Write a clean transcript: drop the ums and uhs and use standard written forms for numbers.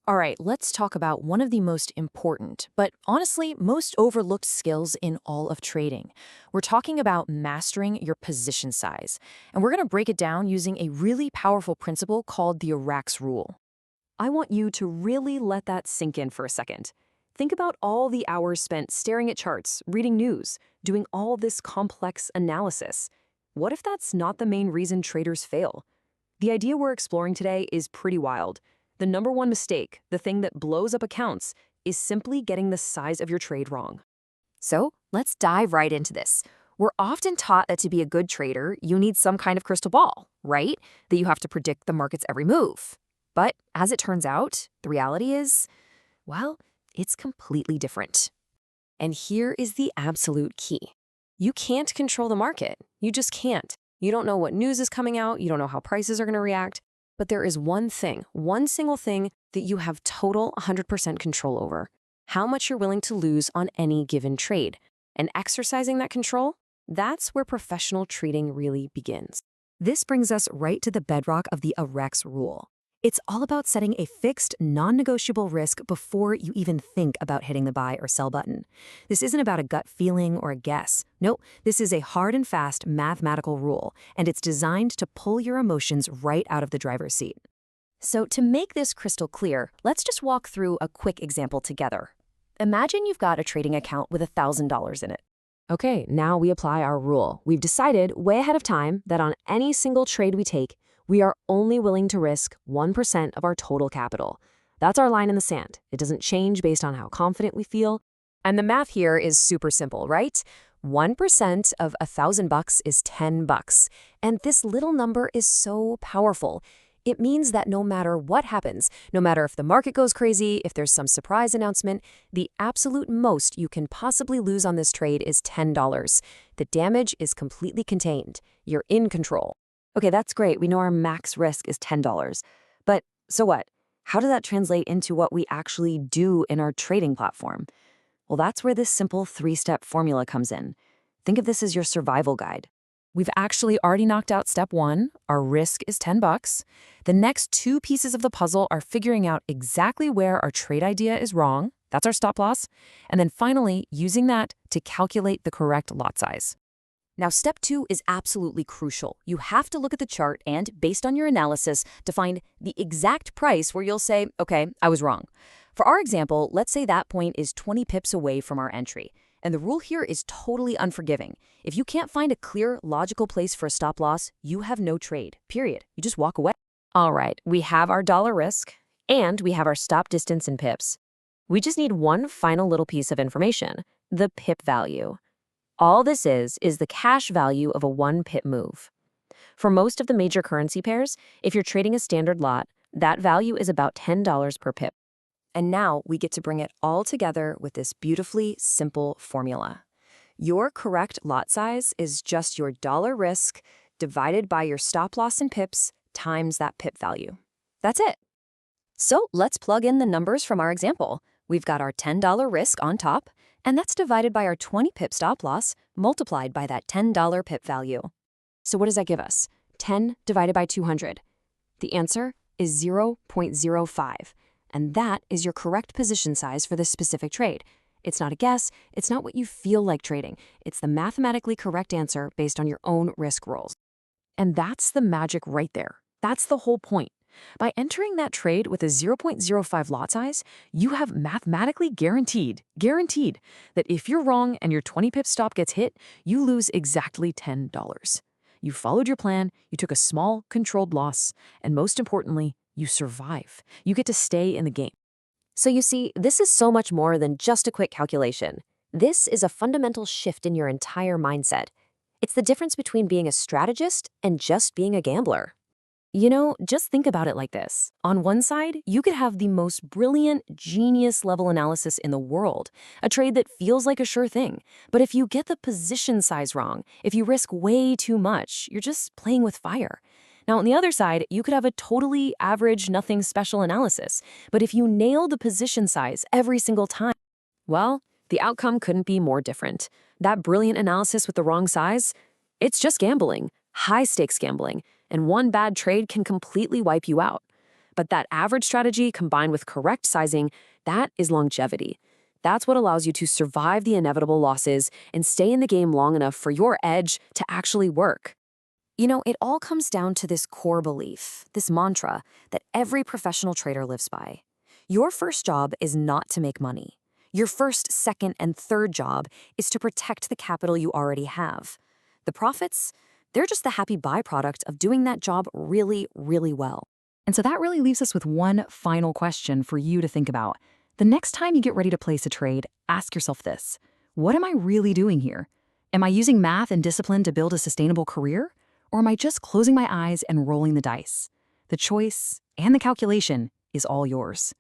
All right, let's talk about one of the most important, but honestly, most overlooked skills in all of trading. We're talking about mastering your position size, and we're going to break it down using a really powerful principle called the AureX rule. I want you to really let that sink in for a second. Think about all the hours spent staring at charts, reading news, doing all this complex analysis. What if that's not the main reason traders fail? The idea we're exploring today is pretty wild. The number one mistake, the thing that blows up accounts, is simply getting the size of your trade wrong. So let's dive right into this. We're often taught that to be a good trader, you need some kind of crystal ball, right? That you have to predict the market's every move. But as it turns out, the reality is, well, it's completely different. And here is the absolute key. You can't control the market. You just can't. You don't know what news is coming out. You don't know how prices are going to react. But there is one thing, one single thing that you have total 100% control over. How much you're willing to lose on any given trade. And exercising that control, that's where professional trading really begins. This brings us right to the bedrock of the AureX rule. It's all about setting a fixed, non-negotiable risk before you even think about hitting the buy or sell button. This isn't about a gut feeling or a guess. Nope, this is a hard and fast mathematical rule, and it's designed to pull your emotions right out of the driver's seat. So to make this crystal clear, let's just walk through a quick example together. Imagine you've got a trading account with $1,000 in it. Okay, now we apply our rule. We've decided way ahead of time that on any single trade we take, we are only willing to risk 1% of our total capital. That's our line in the sand. It doesn't change based on how confident we feel. And the math here is super simple, right? 1% of $1,000 is $10. And this little number is so powerful. It means that no matter what happens, no matter if the market goes crazy, if there's some surprise announcement, the absolute most you can possibly lose on this trade is $10. The damage is completely contained. You're in control. Okay, that's great. We know our max risk is $10. But so what? How does that translate into what we actually do in our trading platform? Well, that's where this simple 3-step formula comes in. Think of this as your survival guide. We've actually already knocked out step 1. Our risk is $10. The next 2 pieces of the puzzle are figuring out exactly where our trade idea is wrong. That's our stop loss. And then finally, using that to calculate the correct lot size. Now, step 2 is absolutely crucial. You have to look at the chart and, based on your analysis, to find the exact price where you'll say, okay, I was wrong. For our example, let's say that point is 20 pips away from our entry. And the rule here is totally unforgiving. If you can't find a clear, logical place for a stop loss, you have no trade, period. You just walk away. All right, we have our dollar risk, and we have our stop distance in pips. We just need one final little piece of information, the pip value. All this is the cash value of a 1-pip move. For most of the major currency pairs, if you're trading a standard lot, that value is about $10 per pip. And now we get to bring it all together with this beautifully simple formula. Your correct lot size is just your dollar risk divided by your stop loss in pips times that pip value. That's it. So let's plug in the numbers from our example. We've got our $10 risk on top, and that's divided by our 20-pip stop loss multiplied by that $10 pip value. So what does that give us? 10 divided by 200. The answer is 0.05, and that is your correct position size for this specific trade. It's not a guess. It's not what you feel like trading. It's the mathematically correct answer based on your own risk rolls. And that's the magic right there. That's the whole point. By entering that trade with a 0.05 lot size, you have mathematically guaranteed that if you're wrong and your 20-pip stop gets hit, you lose exactly $10. You followed your plan, you took a small, controlled loss, and most importantly, you survive. You get to stay in the game. So you see, this is so much more than just a quick calculation. This is a fundamental shift in your entire mindset. It's the difference between being a strategist and just being a gambler. You know, just think about it like this. On one side, you could have the most brilliant, genius-level analysis in the world, a trade that feels like a sure thing. But if you get the position size wrong, if you risk way too much, you're just playing with fire. Now, on the other side, you could have a totally average, nothing special analysis. But if you nail the position size every single time, well, the outcome couldn't be more different. That brilliant analysis with the wrong size, it's just gambling, high-stakes gambling. And one bad trade can completely wipe you out. But that average strategy combined with correct sizing, that is longevity. That's what allows you to survive the inevitable losses and stay in the game long enough for your edge to actually work. It all comes down to this core belief, this mantra that every professional trader lives by. Your first job is not to make money. Your first, second, and third job is to protect the capital you already have. The profits, they're just the happy byproduct of doing that job really, really well. And so that really leaves us with one final question for you to think about. The next time you get ready to place a trade, ask yourself this: what am I really doing here? Am I using math and discipline to build a sustainable career? Or am I just closing my eyes and rolling the dice? The choice and the calculation is all yours.